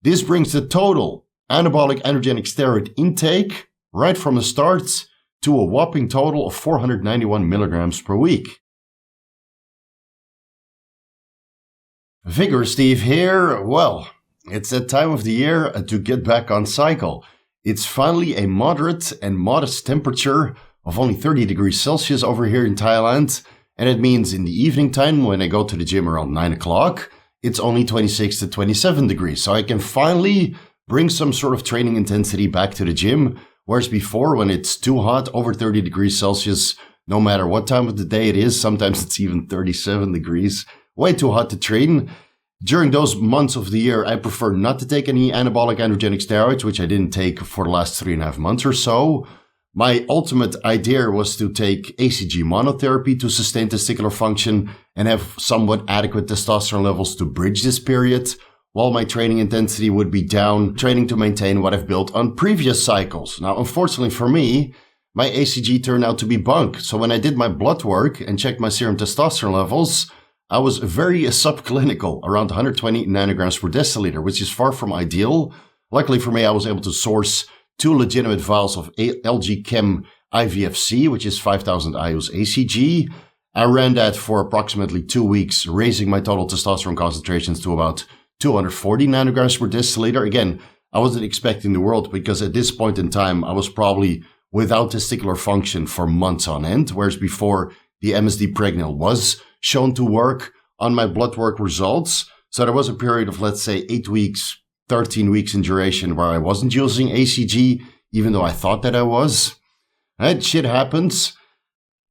This brings the total anabolic androgenic steroid intake right from the start to a whopping total of 491 milligrams per week. Vigorous Steve here. Well, it's that time of the year to get back on cycle. It's finally a moderate and modest temperature of only 30 degrees Celsius over here in Thailand. And it means in the evening time when I go to the gym around 9 o'clock, it's only 26 to 27 degrees. So I can finally bring some sort of training intensity back to the gym. Whereas before, when it's too hot, over 30 degrees Celsius, no matter what time of the day it is, sometimes it's even 37 degrees, way too hot to train. During those months of the year, I prefer not to take any anabolic androgenic steroids, which I didn't take for the last 3.5 months or so. My ultimate idea was to take ACG monotherapy to sustain testicular function and have somewhat adequate testosterone levels to bridge this period, while my training intensity would be down, training to maintain what I've built on previous cycles. Now, unfortunately for me, my ACG turned out to be bunk. So when I did my blood work and checked my serum testosterone levels, I was very subclinical, around 120 nanograms per deciliter, which is far from ideal. Luckily for me, I was able to source 2 legitimate vials of LG Chem IVFC, which is 5000 IU's ACG. I ran that for approximately 2 weeks, raising my total testosterone concentrations to about 240 nanograms per deciliter. Again, I wasn't expecting the world because at this point in time, I was probably without testicular function for months on end, whereas before the MSD Pregnil was shown to work on my blood work results. So there was a period of, let's say, 8 weeks, 13 weeks in duration where I wasn't using ACG, even though I thought that I was. Right, shit happens.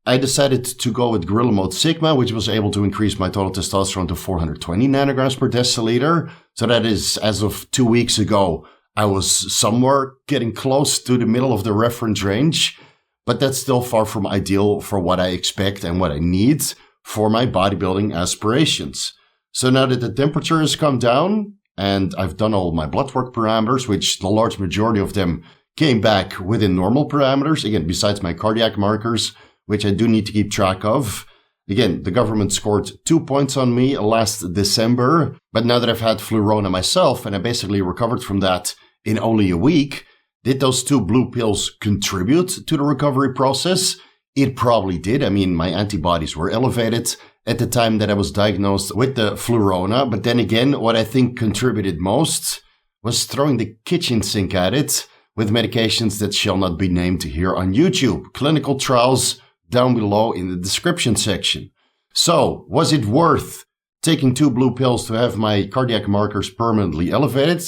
I decided to go with Gorilla Mode Sigma, which was able to increase my total testosterone to 420 nanograms per deciliter. So that is, as of 2 weeks ago, I was somewhere getting close to the middle of the reference range. But that's still far from ideal for what I expect and what I need for my bodybuilding aspirations. So now that the temperature has come down and I've done all my blood work parameters, which the large majority of them came back within normal parameters, again, besides my cardiac markers, which I do need to keep track of. Again, the government scored 2 points on me last December, but now that I've had Flurona myself and I basically recovered from that in only a week, did those 2 blue pills contribute to the recovery process? It probably did. I mean, my antibodies were elevated at the time that I was diagnosed with the Flurona. But then again, what I think contributed most was throwing the kitchen sink at it with medications that shall not be named here on YouTube. Clinical trials down below in the description section. So, was it worth taking 2 blue pills to have my cardiac markers permanently elevated?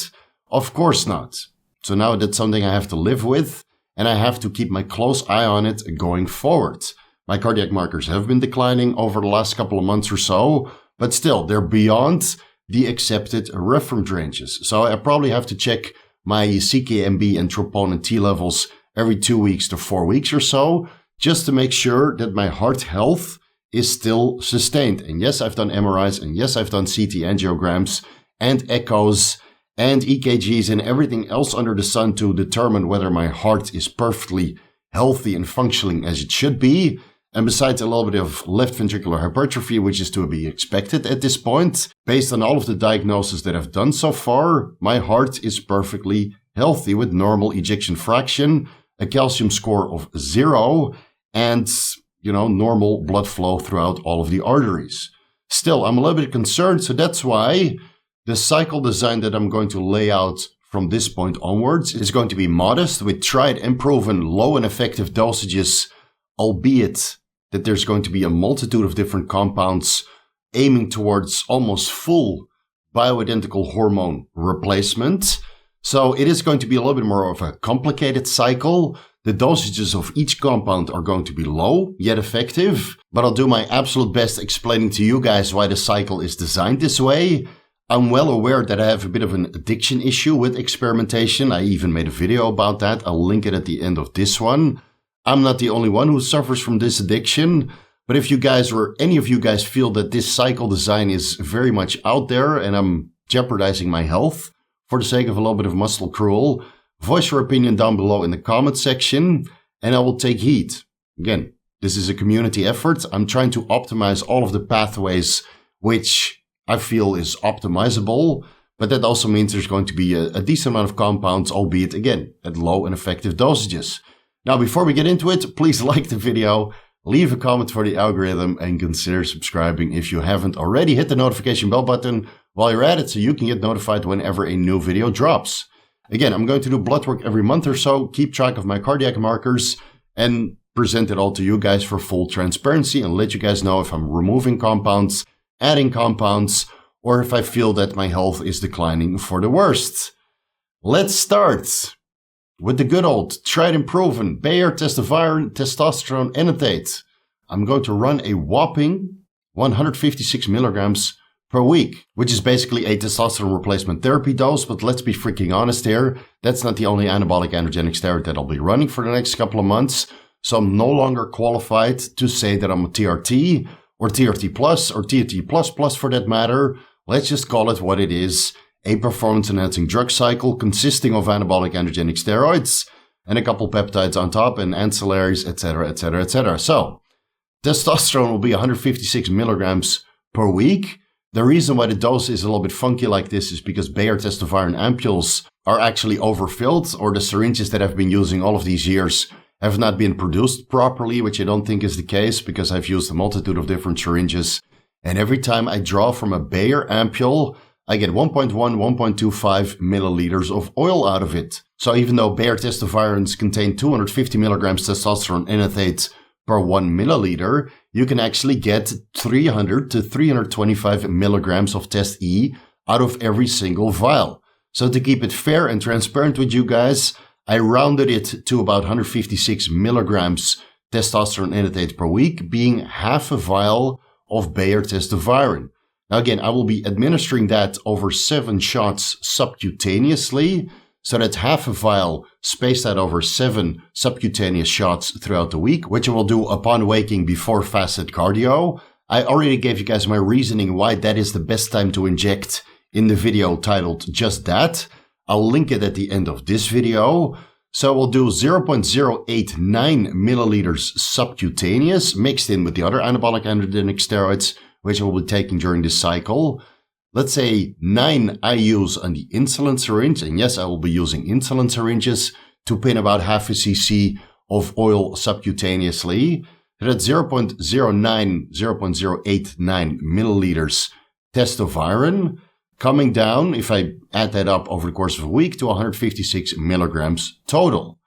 Of course not. So now that's something I have to live with, and I have to keep my close eye on it going forward. My cardiac markers have been declining over the last couple of months or so, but still, they're beyond the accepted reference ranges. So I probably have to check my CKMB and troponin T levels every 2 weeks to 4 weeks or so, just to make sure that my heart health is still sustained. And yes, I've done MRIs, and yes, I've done CT angiograms and echoes and EKGs and everything else under the sun to determine whether my heart is perfectly healthy and functioning as it should be. And besides a little bit of left ventricular hypertrophy, which is to be expected at this point, based on all of the diagnoses that I've done so far, my heart is perfectly healthy with normal ejection fraction, a calcium score of 0, and, normal blood flow throughout all of the arteries. Still, I'm a little bit concerned, so that's why the cycle design that I'm going to lay out from this point onwards is going to be modest with tried and proven low and effective dosages, albeit that there's going to be a multitude of different compounds aiming towards almost full bioidentical hormone replacement. So it is going to be a little bit more of a complicated cycle. The dosages of each compound are going to be low, yet effective, but I'll do my absolute best explaining to you guys why the cycle is designed this way. I'm well aware that I have a bit of an addiction issue with experimentation. I even made a video about that. I'll link it at the end of this one. I'm not the only one who suffers from this addiction, but if you guys or any of you guys feel that this cycle design is very much out there and I'm jeopardizing my health for the sake of a little bit of muscle accrual, voice your opinion down below in the comment section and I will take heed. Again, this is a community effort. I'm trying to optimize all of the pathways which I feel is optimizable, But that also means there's going to be a decent amount of compounds, albeit again, at low and effective dosages. Now, before we get into it, please like the video, leave a comment for the algorithm, and consider subscribing if you haven't already. Hit the notification bell button while you're at it so you can get notified whenever a new video drops. Again, I'm going to do blood work every month or so, keep track of my cardiac markers, and present it all to you guys for full transparency and let you guys know if I'm removing compounds, adding compounds, or if I feel that my health is declining for the worst. Let's start with the good old, tried and proven Bayer testosterone enanthate. I'm going to run a whopping 156 milligrams per week, which is basically a testosterone replacement therapy dose, but let's be freaking honest here. That's not the only anabolic androgenic steroid that I'll be running for the next couple of months. So I'm no longer qualified to say that I'm a TRT or TRT plus or TRT plus for that matter. Let's just call it what it is. A performance enhancing drug cycle consisting of anabolic androgenic steroids and a couple peptides on top and ancillaries, etc., etc., etc. So testosterone will be 156 milligrams per week. The reason why the dose is a little bit funky like this is because Bayer testosterone ampules are actually overfilled, or the syringes that I've been using all of these years have not been produced properly, which I don't think is the case because I've used a multitude of different syringes. And every time I draw from a Bayer ampule, I get 1.1, 1.25 milliliters of oil out of it. So even though Bayer testosterone contain 250 milligrams testosterone enanthate per 1 milliliter, you can actually get 300 to 325 milligrams of Test E out of every single vial. So to keep it fair and transparent with you guys, I rounded it to about 156 milligrams testosterone enanthate per week, being half a vial of Bayer testosterone. Now again, I will be administering that over 7 shots subcutaneously, so that's half a vial spaced out over 7 subcutaneous shots throughout the week, which I will do upon waking before fasted cardio. I already gave you guys my reasoning why that is the best time to inject in the video titled Just That. I'll link it at the end of this video. So we'll do 0.089 milliliters subcutaneous mixed in with the other anabolic androgenic steroids, which I will be taking during this cycle. Let's say 9 IUs on the insulin syringe, and yes, I will be using insulin syringes to pin about half a cc of oil subcutaneously. That's 0.09, 0.089 milliliters testosterone, coming down, if I add that up over the course of a week, to 156 milligrams total.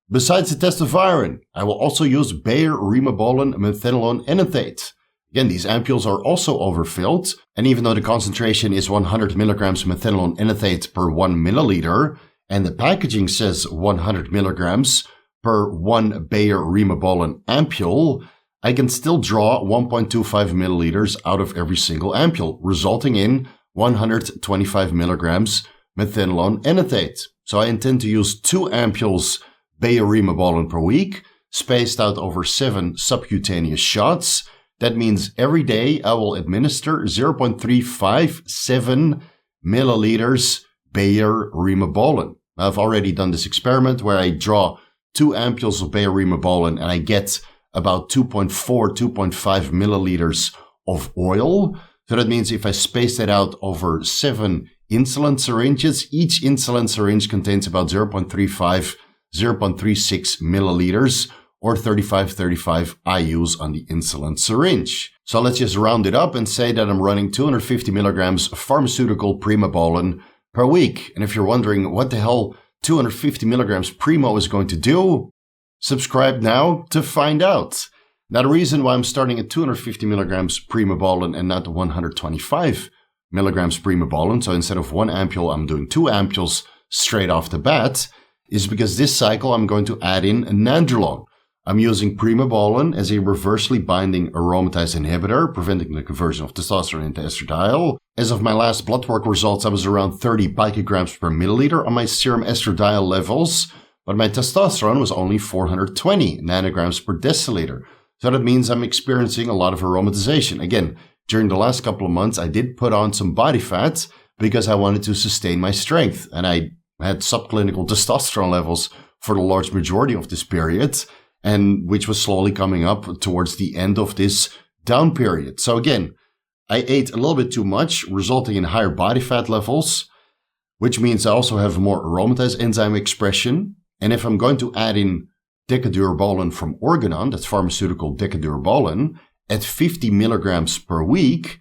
Besides the testosterone, I will also use Bayer Primobolan Multiplier enanthate. Again, these ampules are also overfilled, and even though the concentration is 100 milligrams methylone enanthate per 1 milliliter, and the packaging says 100 milligrams per 1 Bayer Primobolan ampule, I can still draw 1.25 milliliters out of every single ampule, resulting in 125 milligrams methylone enanthate. So I intend to use 2 ampules Bayer Primobolan per week, spaced out over 7 subcutaneous shots. That means every day I will administer 0.357 milliliters Bayer Primobolan. I've already done this experiment where I draw 2 ampules of Bayer Primobolan and I get about 2.4, 2.5 milliliters of oil. So that means if I space that out over 7 insulin syringes, each insulin syringe contains about 0.35, 0.36 milliliters, or 35 IUs on the insulin syringe. So let's just round it up and say that I'm running 250 milligrams pharmaceutical Primobolan per week. And if you're wondering what the hell 250 milligrams Primo is going to do, subscribe now to find out. Now, the reason why I'm starting at 250 milligrams Primobolan and not 125 milligrams Primobolan, so instead of 1 ampule, I'm doing 2 ampules straight off the bat, is because this cycle I'm going to add in Nandrolone. I'm using Primobolan as a reversely binding aromatase inhibitor, preventing the conversion of testosterone into estradiol. As of my last blood work results, I was around 30 picograms per milliliter on my serum estradiol levels, but my testosterone was only 420 nanograms per deciliter. So that means I'm experiencing a lot of aromatization. Again, during the last couple of months, I did put on some body fat because I wanted to sustain my strength, and I had subclinical testosterone levels for the large majority of this period, and which was slowly coming up towards the end of this down period. So again, I ate a little bit too much, resulting in higher body fat levels, which means I also have more aromatase enzyme expression. And if I'm going to add in Decadurabolin from Organon, that's pharmaceutical Decadurabolin, at 50 milligrams per week,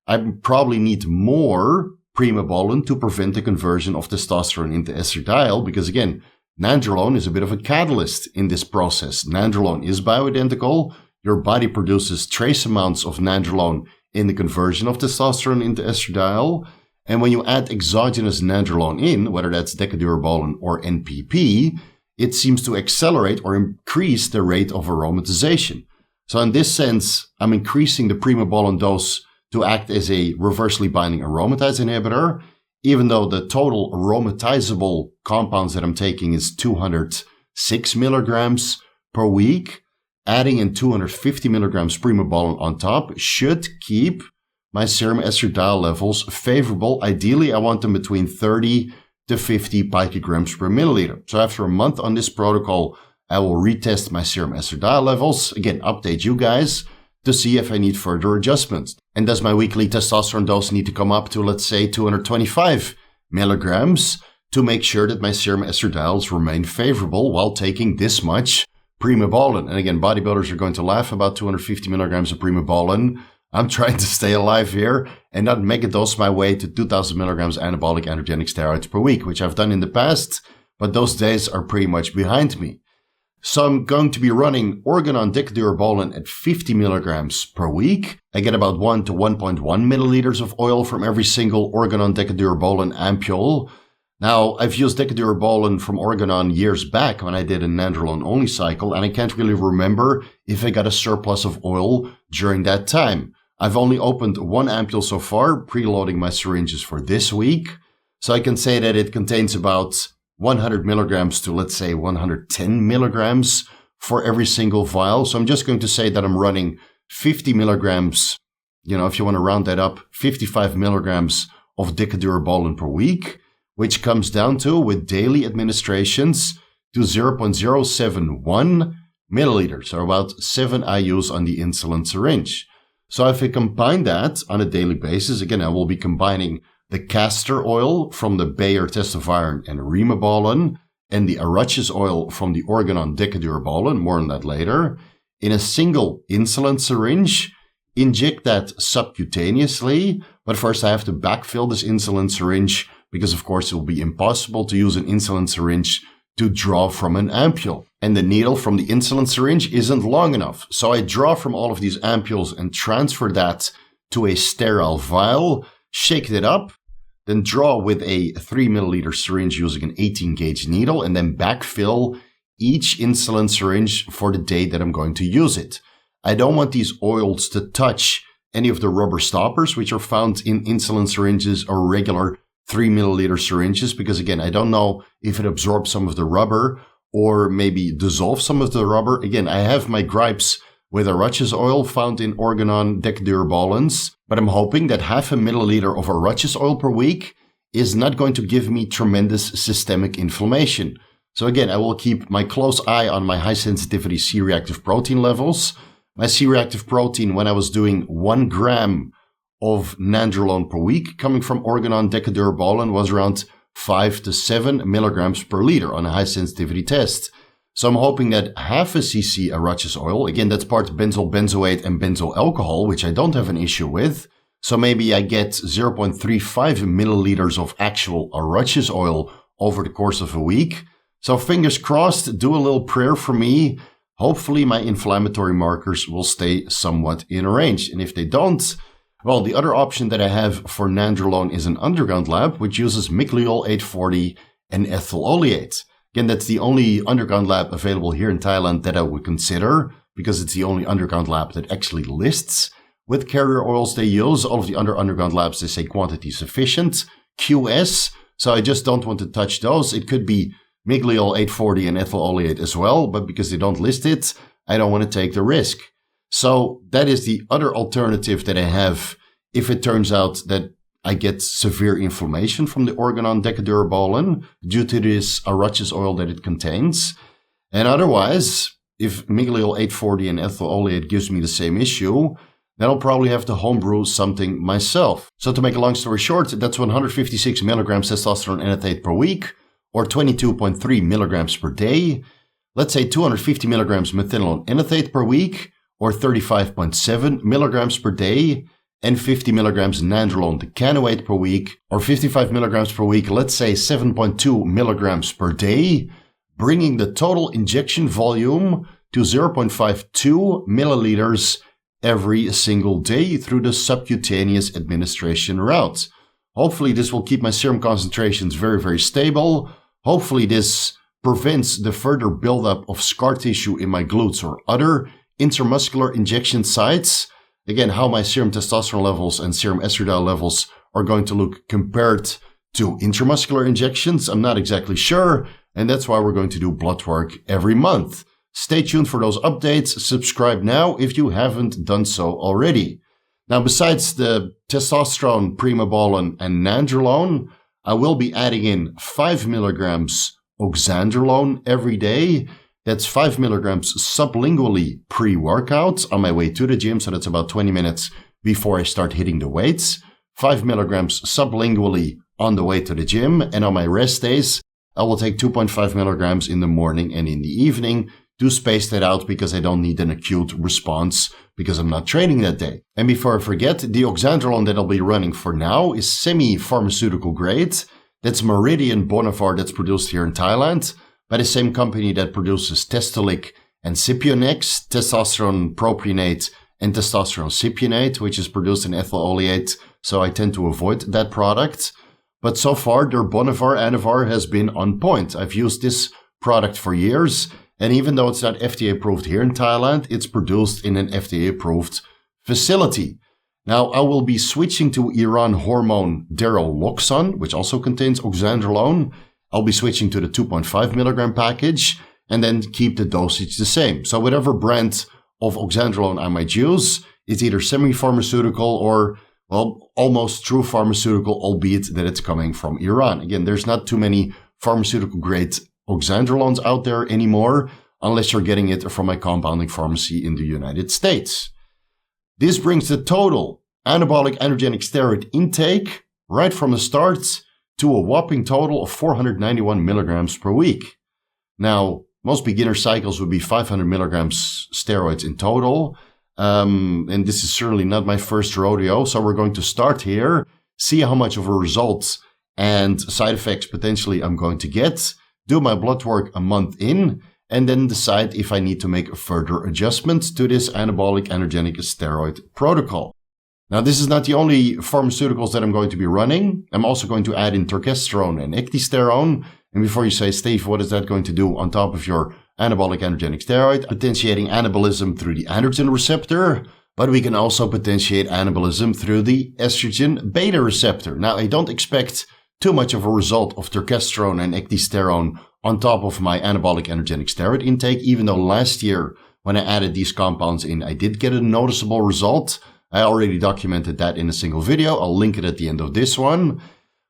I probably need more Primobolan to prevent the conversion of testosterone into estradiol, because again, Nandrolone is a bit of a catalyst in this process. Nandrolone is bioidentical. Your body produces trace amounts of Nandrolone in the conversion of testosterone into estradiol. And when you add exogenous Nandrolone in, whether that's Decadurabolin or NPP, it seems to accelerate or increase the rate of aromatization. So in this sense, I'm increasing the Primobolan dose to act as a reversely binding aromatase inhibitor, even though the total aromatizable compounds that I'm taking is 206 milligrams per week. Adding in 250 milligrams Primobolan on top should keep my serum estradiol levels favorable. Ideally, I want them between 30 to 50 picograms per milliliter. So after a month on this protocol, I will retest my serum estradiol levels. Again, update you guys to see if I need further adjustments. And does my weekly testosterone dose need to come up to, let's say, 225 milligrams to make sure that my serum estradiols remain favorable while taking this much Primobolan? And again, bodybuilders are going to laugh about 250 milligrams of Primobolan. I'm trying to stay alive here and not megadose my way to 2000 milligrams anabolic androgenic steroids per week, which I've done in the past, but those days are pretty much behind me. So I'm going to be running Organon Decadurabolin at 50 milligrams per week. I get about 1 to 1.1 milliliters of oil from every single Organon Decadurabolin ampule. Now, I've used Decadurabolin from Organon years back when I did a Nandrolone only cycle, and I can't really remember if I got a surplus of oil during that time. I've only opened one ampule so far, preloading my syringes for this week. So I can say that it contains about 100 milligrams to, let's say, 110 milligrams for every single vial. So I'm just going to say that I'm running 50 milligrams, if you want to round that up, 55 milligrams of Decadurabolin per week, which comes down to, with daily administrations, to 0.071 milliliters, or about 7 IUs on the insulin syringe. So if I combine that on a daily basis, again, I will be combining the castor oil from the Bayer Testoviron and Primobolan, and the Arachis oil from the Organon Decadurabolin, more on that later, in a single insulin syringe, inject that subcutaneously, but first I have to backfill this insulin syringe because, of course, it will be impossible to use an insulin syringe to draw from an ampule. And the needle from the insulin syringe isn't long enough. So I draw from all of these ampules and transfer that to a sterile vial, shake it up, then draw with a 3 milliliter syringe using an 18 gauge needle, and then backfill each insulin syringe for the day that I'm going to use it. I don't want these oils to touch any of the rubber stoppers, which are found in insulin syringes or regular 3 milliliter syringes, because again, I don't know if it absorbs some of the rubber or maybe dissolves some of the rubber. Again, I have my gripes with Arachis oil found in Organon Decadurabolins, but I'm hoping that half a milliliter of Arachis oil per week is not going to give me tremendous systemic inflammation. So again, I will keep my close eye on my high sensitivity C-reactive protein levels. My C-reactive protein, when I was doing 1 gram of Nandrolone per week coming from Organon Decadurabolin, was around 5 to 7 milligrams per liter on a high sensitivity test. So I'm hoping that half a cc Arachis oil, again, that's part benzyl benzoate and benzyl alcohol, which I don't have an issue with. So maybe I get 0.35 milliliters of actual Arachis oil over the course of a week. So fingers crossed, do a little prayer for me. Hopefully my inflammatory markers will stay somewhat in range. And if they don't, well, the other option that I have for Nandrolone is an underground lab, which uses Migliol 840 and ethyl oleate. Again, that's the only underground lab available here in Thailand that I would consider, because it's the only underground lab that actually lists with carrier oils they use. All of the other underground labs, they say quantity sufficient, QS. So I just don't want to touch those. It could be Migliol 840 and ethyl oleate as well, but because they don't list it, I don't want to take the risk. So that is the other alternative that I have if it turns out that I get severe inflammation from the Organon Decadurabolin due to this Arachis oil that it contains. And otherwise, if Migliol 840 and ethyl oleate gives me the same issue, then I'll probably have to homebrew something myself. So to make a long story short, that's 156 milligrams testosterone enanthate per week, or 22.3 milligrams per day. Let's say 250 milligrams methinolone enanthate per week, or 35.7 milligrams per day, and 50 milligrams nandrolone decanoate per week, or 55 milligrams per week, let's say 7.2 milligrams per day, bringing the total injection volume to 0.52 milliliters every single day through the subcutaneous administration route. Hopefully this will keep my serum concentrations very, very stable. Hopefully this prevents the further buildup of scar tissue in my glutes or other intramuscular injection sites. Again, how my serum testosterone levels and serum estradiol levels are going to look compared to intramuscular injections, I'm not exactly sure, and that's why we're going to do blood work every month. Stay tuned for those updates. Subscribe now if you haven't done so already. Now, besides the testosterone, Primobolan, and Nandrolone, I will be adding in 5 milligrams Oxandrolone every day. That's 5 milligrams sublingually pre-workout on my way to the gym, so that's about 20 minutes before I start hitting the weights. 5 milligrams sublingually on the way to the gym, and on my rest days, I will take 2.5 milligrams in the morning and in the evening to space that out because I don't need an acute response because I'm not training that day. And before I forget, the Oxandrolone that I'll be running for now is semi-pharmaceutical grade. That's Meridian Bonivar that's produced here in Thailand by the same company that produces Testolic and Cypionex, testosterone propionate and testosterone cypionate, which is produced in ethyl oleate, so I tend to avoid that product. But so far, their Bonivar Anavar has been on point. I've used this product for years, and even though it's not FDA approved here in Thailand, it's produced in an FDA approved facility. Now, I will be switching to Iran hormone Daroloxan, which also contains Oxandrolone. I'll be switching to the 2.5 milligram package and then keep the dosage the same. So whatever brand of Oxandrolone I might use, it's either semi-pharmaceutical or, well, almost true pharmaceutical, albeit that it's coming from Iran. Again, there's not too many pharmaceutical grade Oxandrolones out there anymore, unless you're getting it from a compounding pharmacy in the United States. This brings the total anabolic androgenic steroid intake right from the start to a whopping total of 491 milligrams per week. Now, most beginner cycles would be 500 milligrams steroids in total. And this is certainly not my first rodeo. So we're going to start here, see how much of a result and side effects potentially I'm going to get, do my blood work a month in, and then decide if I need to make further adjustments to this anabolic androgenic steroid protocol. Now, this is not the only pharmaceuticals that I'm going to be running. I'm also going to add in Turkesterone and Ecdysterone. And before you say, Steve, what is that going to do on top of your anabolic androgenic steroid? Potentiating anabolism through the androgen receptor, but we can also potentiate anabolism through the estrogen beta receptor. Now, I don't expect too much of a result of Turkesterone and Ecdysterone on top of my anabolic androgenic steroid intake, even though last year when I added these compounds in, I did get a noticeable result. I already documented that in a single video. I'll link it at the end of this one.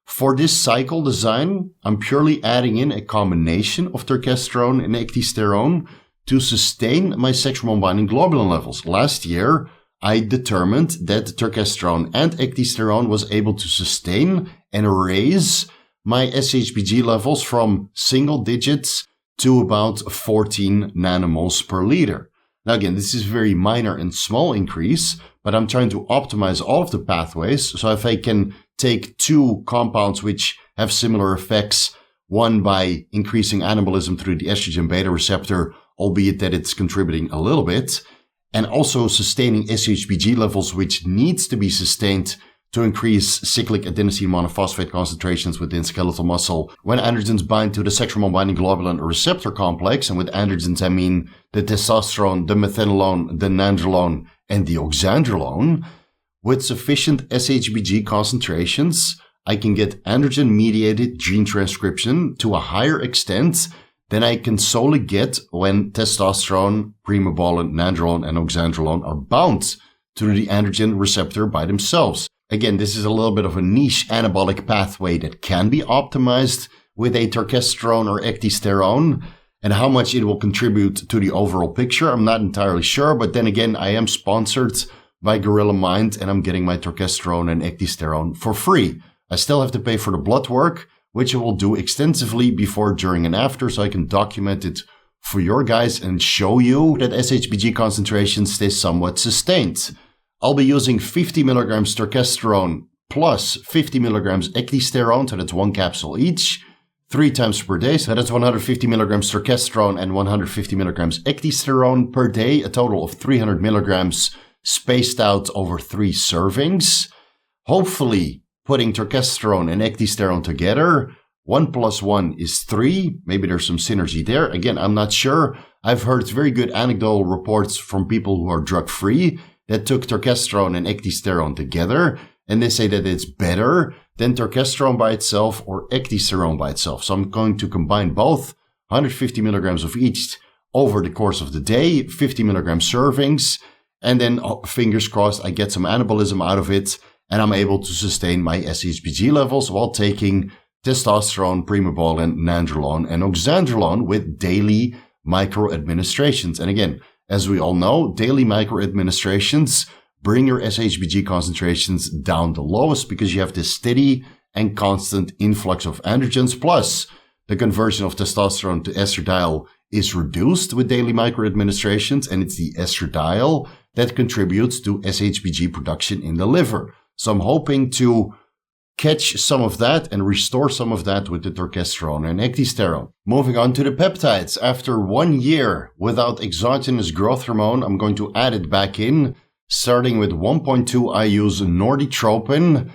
For this cycle design, I'm purely adding in a combination of Turkesterone and Ecdysterone to sustain my sexual binding globulin levels. Last year, I determined that Turkesterone and Ecdysterone was able to sustain and raise my SHBG levels from single digits to about 14 nanomoles per liter. Now again, this is a very minor and small increase, but I'm trying to optimize all of the pathways. So if I can take two compounds which have similar effects, one by increasing anabolism through the estrogen beta receptor, albeit that it's contributing a little bit, and also sustaining SHBG levels, which needs to be sustained to increase cyclic adenosine monophosphate concentrations within skeletal muscle. When androgens bind to the sexual binding globulin receptor complex, and with androgens I mean the testosterone, the methinolone, the nandrolone, and the oxandrolone, with sufficient SHBG concentrations, I can get androgen-mediated gene transcription to a higher extent than I can solely get when testosterone, Primobolan, Nandrolone, and Oxandrolone are bound to the androgen receptor by themselves. Again, this is a little bit of a niche anabolic pathway that can be optimized with a Turkesterone or Ecdysterone, and how much it will contribute to the overall picture, I'm not entirely sure. But then again, I am sponsored by Gorilla Mind, and I'm getting my Turkesterone and Ecdysterone for free. I still have to pay for the blood work, which I will do extensively before, during, and after, so I can document it for your guys and show you that SHBG concentration stays somewhat sustained. I'll be using 50 milligrams Turkesterone plus 50 milligrams Ecdysterone, so that's 1 capsule each, 3 times per day. So that's 150 milligrams Turkesterone and 150 milligrams Ecdysterone per day, a total of 300 milligrams spaced out over 3 servings. Hopefully, putting Turkesterone and Ecdysterone together, 1 plus 1 is 3. Maybe there's some synergy there. Again, I'm not sure. I've heard very good anecdotal reports from people who are drug-free that took Turkesterone and Ecdysterone together, and they say that it's better than Turkesterone by itself or Ecdysterone by itself. So I'm going to combine both, 150 milligrams of each over the course of the day, 50 milligram servings, and then fingers crossed I get some anabolism out of it, and I'm able to sustain my SHBG levels while taking testosterone, Primobolan, Nandrolone, and Oxandrolone with daily micro-administrations. And again, as we all know, daily micro-administrations bring your SHBG concentrations down the lowest because you have this steady and constant influx of androgens, plus the conversion of testosterone to estradiol is reduced with daily micro-administrations, and it's the estradiol that contributes to SHBG production in the liver. So I'm hoping to catch some of that and restore some of that with the Turkesterone and Ecdysterone. Moving on to the peptides. After 1 year without exogenous growth hormone, I'm going to add it back in, starting with 1.2 IUs nordytropin,